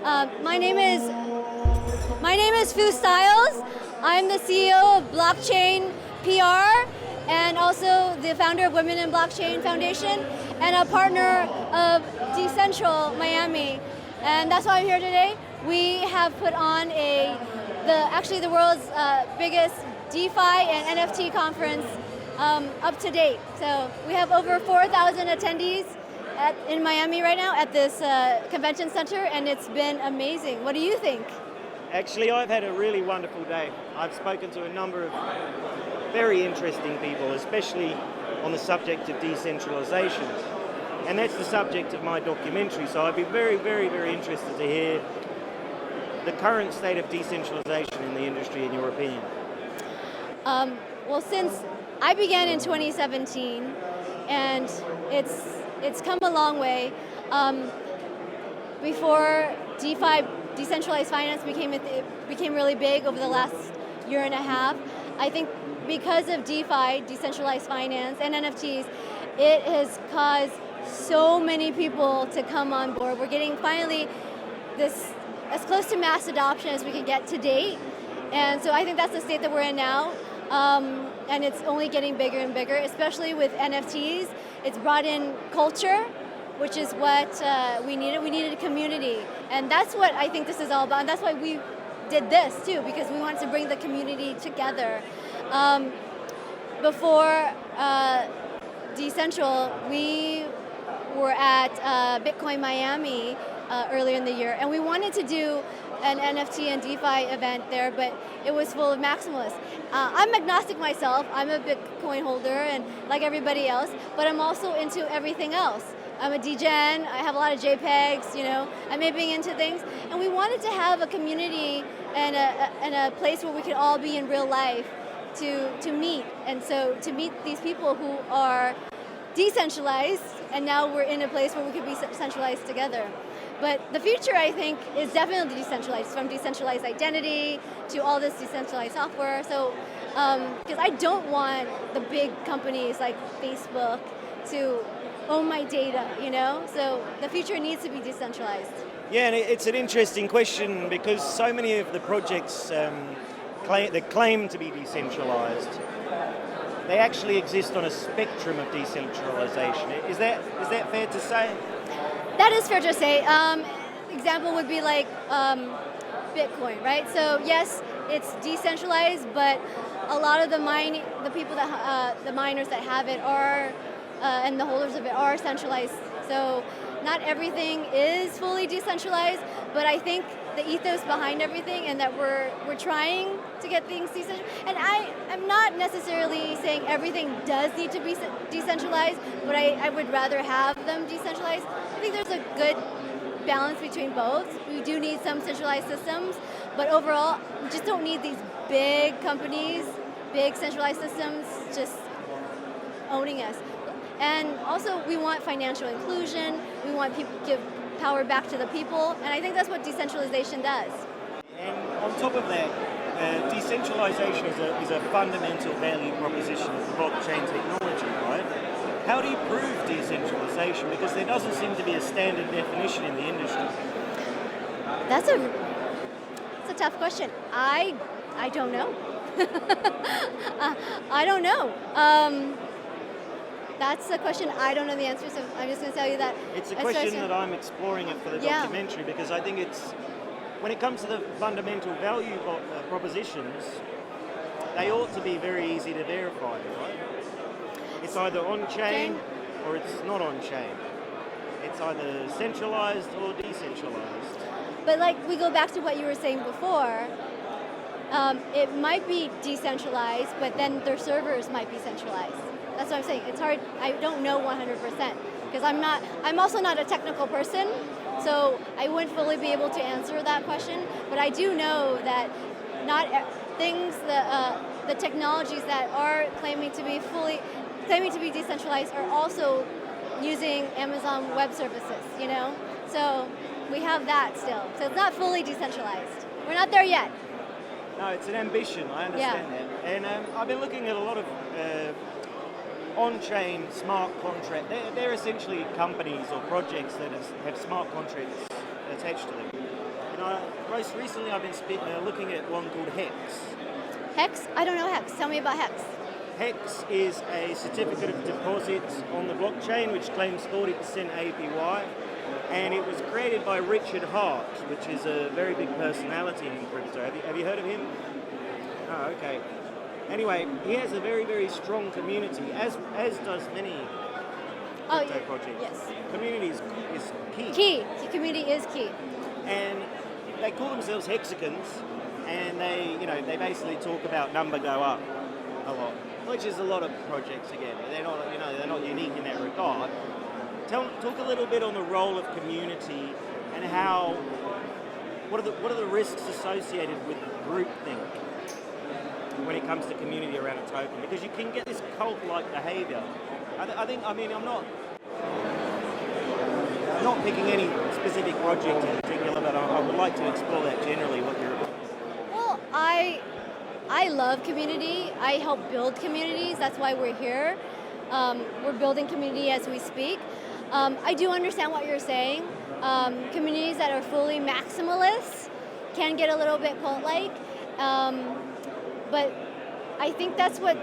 My name is Fu Styles. I'm the CEO of Blockchain PR and also the founder of Women in Blockchain Foundation and a partner of Decentral Miami. And that's why I'm here today. We have put on the world's biggest DeFi and NFT conference up to date. So we have over 4,000 attendees in Miami right now at this convention center, and it's been amazing. What do you think? Actually, I've had a really wonderful day. I've spoken to a number of very interesting people, especially on the subject of decentralization. And that's the subject of my documentary, so I'd be very, very, very interested to hear the current state of decentralization in the industry, in your opinion. Well, since I began in 2017, and it's come a long way. Before DeFi, decentralized finance became really big over the last year and a half. I think because of DeFi, decentralized finance, and NFTs, it has caused so many people to come on board. We're getting finally this as close to mass adoption as we can get to date. And so I think that's the state that we're in now. And it's only getting bigger and bigger, especially with NFTs. It's brought in culture, which is what we needed. We needed a community. And that's what I think this is all about. And that's why we did this too, because we wanted to bring the community together. Before Decentral, we were at Bitcoin Miami earlier in the year, and we wanted to do an NFT and DeFi event there, but it was full of maximalists. I'm agnostic myself. I'm a Bitcoin holder, and like everybody else, but I'm also into everything else. I'm a degen. I have a lot of JPEGs. I may be into things, and we wanted to have a community and a place where we could all be in real life to meet, and so to meet these people who are decentralized, and now we're in a place where we could be centralized together. But the future, I think, is definitely decentralized, from decentralized identity to all this decentralized software. So, because I don't want the big companies like Facebook to own my data, So the future needs to be decentralized. Yeah, and it's an interesting question because so many of the projects that claim to be decentralized, they actually exist on a spectrum of decentralization. Is that fair to say? That is fair to say. Example would be like Bitcoin, right? So yes, it's decentralized, but a lot of the miners that have it are, and the holders of it are centralized. So not everything is fully decentralized, but I think the ethos behind everything, and that we're trying to get things decentralized. And I'm not necessarily saying everything does need to be decentralized, but I would rather have them decentralized. I think there's a good balance between both. We do need some centralized systems, but overall, we just don't need these big companies, big centralized systems just owning us. And also, we want financial inclusion. We want people to give power back to the people, and I think that's what decentralization does. And on top of that, decentralization is a fundamental value proposition of blockchain technology, right? How do you prove decentralization? Because there doesn't seem to be a standard definition in the industry. That's a tough question. I don't know. I don't know. That's a question I don't know the answer, so I'm just going to tell you that. It's a question that I'm exploring it for the documentary, because I think when it comes to the fundamental value propositions, they ought to be very easy to verify, right? It's either on-chain or it's not on-chain. It's either centralized or decentralized. But we go back to what you were saying before, it might be decentralized, but then their servers might be centralized. That's what I'm saying. It's hard. I don't know 100% because I'm also not a technical person, so I wouldn't fully be able to answer that question. But I do know that the technologies that are claiming to be decentralized are also using Amazon Web Services, So we have that still. So it's not fully decentralized. We're not there yet. No, it's an ambition. I understand that. And I've been looking at a lot of on-chain smart contract. They're essentially companies or projects that have smart contracts attached to them. Most recently, I've been looking at one called Hex. Hex? I don't know Hex. Tell me about Hex. Hex is a certificate of deposit on the blockchain which claims 40% APY, and it was created by Richard Hart, which is a very big personality in crypto. Have you heard of him? Oh, okay. Anyway, he has a very, very strong community, as does many crypto projects. Yes. Community is key. Key. The community is key. And they call themselves hexagons, and they basically talk about number go up a lot, which is a lot of projects again. They're not unique in that regard. Talk a little bit on the role of community and what are the risks associated with groupthink when it comes to community around a token, because you can get this cult-like behavior. I'm not picking any specific project in particular, but I would like to explore that generally. Well, I love community. I help build communities. That's why we're here. We're building community as we speak. I do understand what you're saying. Communities that are fully maximalist can get a little bit cult-like. But I think that's what,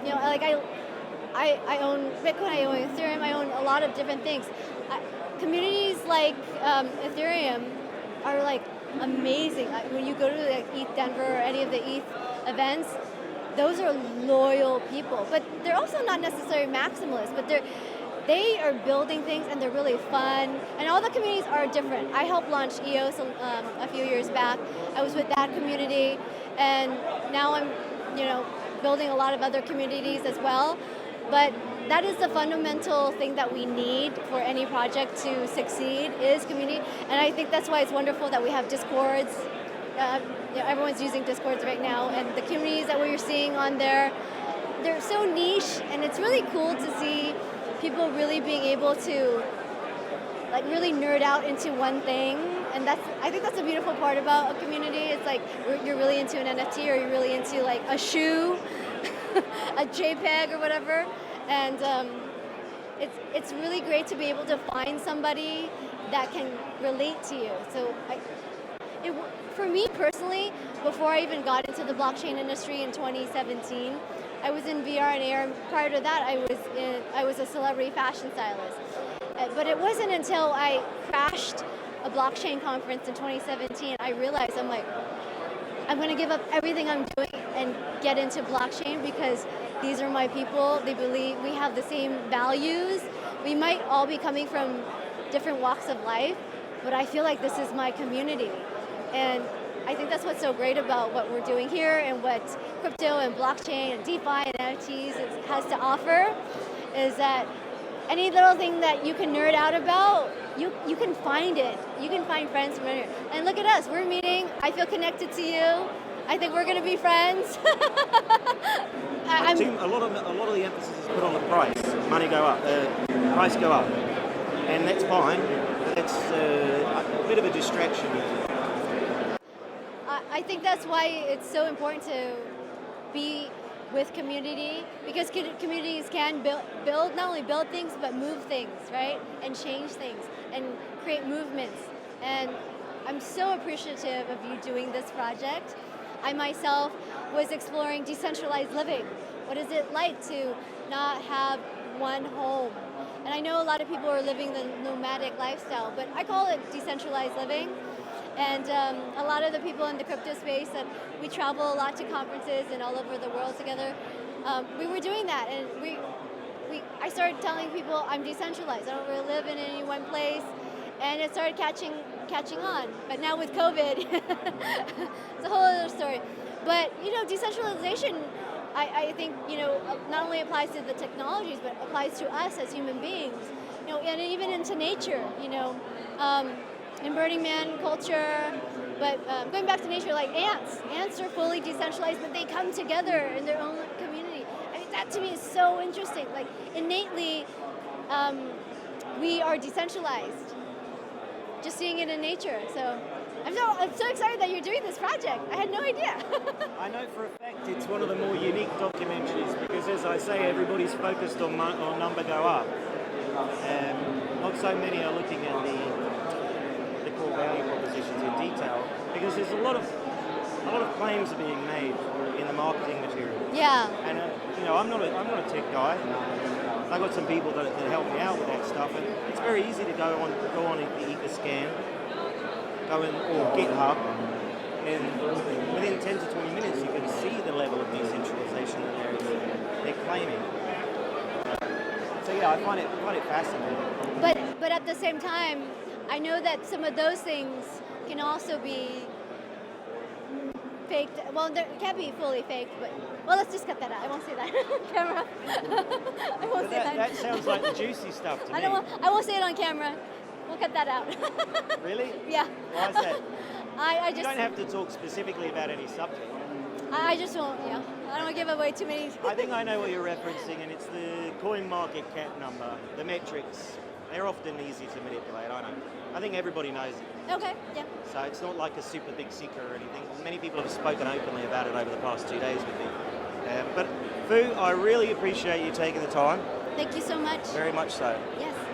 like I own Bitcoin, I own Ethereum, I own a lot of different things. Communities like Ethereum are like amazing. When you go to like ETH Denver or any of the ETH events, those are loyal people. But they're also not necessarily maximalists, but they are building things and they're really fun. And all the communities are different. I helped launch EOS a few years back. I was with that community, and now I'm, building a lot of other communities as well. But that is the fundamental thing that we need for any project to succeed is community. And I think that's why it's wonderful that we have Discords. Everyone's using Discords right now, and the communities that we're seeing on there, they're so niche, and it's really cool to see people really being able to really nerd out into one thing. And I think that's a beautiful part about a community. It's like you're really into an NFT, or you're really into like a shoe, a JPEG or whatever. And it's really great to be able to find somebody that can relate to you. So for me personally, before I even got into the blockchain industry in 2017, I was in VR and AR. Prior to that, I was a celebrity fashion stylist. But it wasn't until I crashed a blockchain conference in 2017, I realized I'm going to give up everything I'm doing and get into blockchain, because these are my people. They believe we have the same values. We might all be coming from different walks of life, but I feel like this is my community. And I think that's what's so great about what we're doing here, and what crypto and blockchain and DeFi and NFTs has to offer, is that any little thing that you can nerd out about, you can find it. You can find friends from here. And look at us, we're meeting. I feel connected to you. I think we're going to be friends. A lot of the emphasis is put on the price. Money go up, price go up, and that's fine. That's a bit of a distraction. I think that's why it's so important to be with community, because communities can build not only build things, but move things, right? And change things and create movements. And I'm so appreciative of you doing this project. I myself was exploring decentralized living. What is it like to not have one home? And I know a lot of people are living the nomadic lifestyle, but I call it decentralized living. And a lot of the people in the crypto space, that we travel a lot to conferences and all over the world together, we were doing that. And I started telling people I'm decentralized. I don't really live in any one place. And it started catching on. But now with COVID, it's a whole other story. But, decentralization, I think, not only applies to the technologies, but applies to us as human beings, and even into nature, in Burning Man culture. But going back to nature, like ants. Ants are fully decentralized, but they come together in their own community. I mean, that to me is so interesting. Like, innately, we are decentralized. Just seeing it in nature. So I'm so excited that you're doing this project. I had no idea. I know for a fact it's one of the more unique documentaries, because, as I say, everybody's focused on number go up. Not so many are looking at the core value propositions in detail. claims are being made in the marketing material. Yeah. And I'm not a tech guy. I've got some people that help me out with that stuff, and it's very easy to go on the Etherscan, or GitHub, and within 10 to 20 minutes you can see the level of decentralization that they're claiming. So yeah, I find it fascinating. But at the same time, I know that some of those things can also be faked. Well, it can't be fully faked, but well, let's just cut that out. I won't say that on camera. I won't say that. That sounds like the juicy stuff to me. I won't say it on camera. We'll cut that out. Really? Yeah. Why is that? I You just don't have to talk specifically about any subject. I just won't. Yeah. I don't want to give away too many. I think I know what you're referencing, and it's the coin market cap number, the metrics. They're often easy to manipulate, I know. I think everybody knows it. Okay. Yeah. So it's not like a super big secret or anything. Many people have spoken openly about it over the past 2 days with me. But Fu, I really appreciate you taking the time. Thank you so much. Very much so. Yes.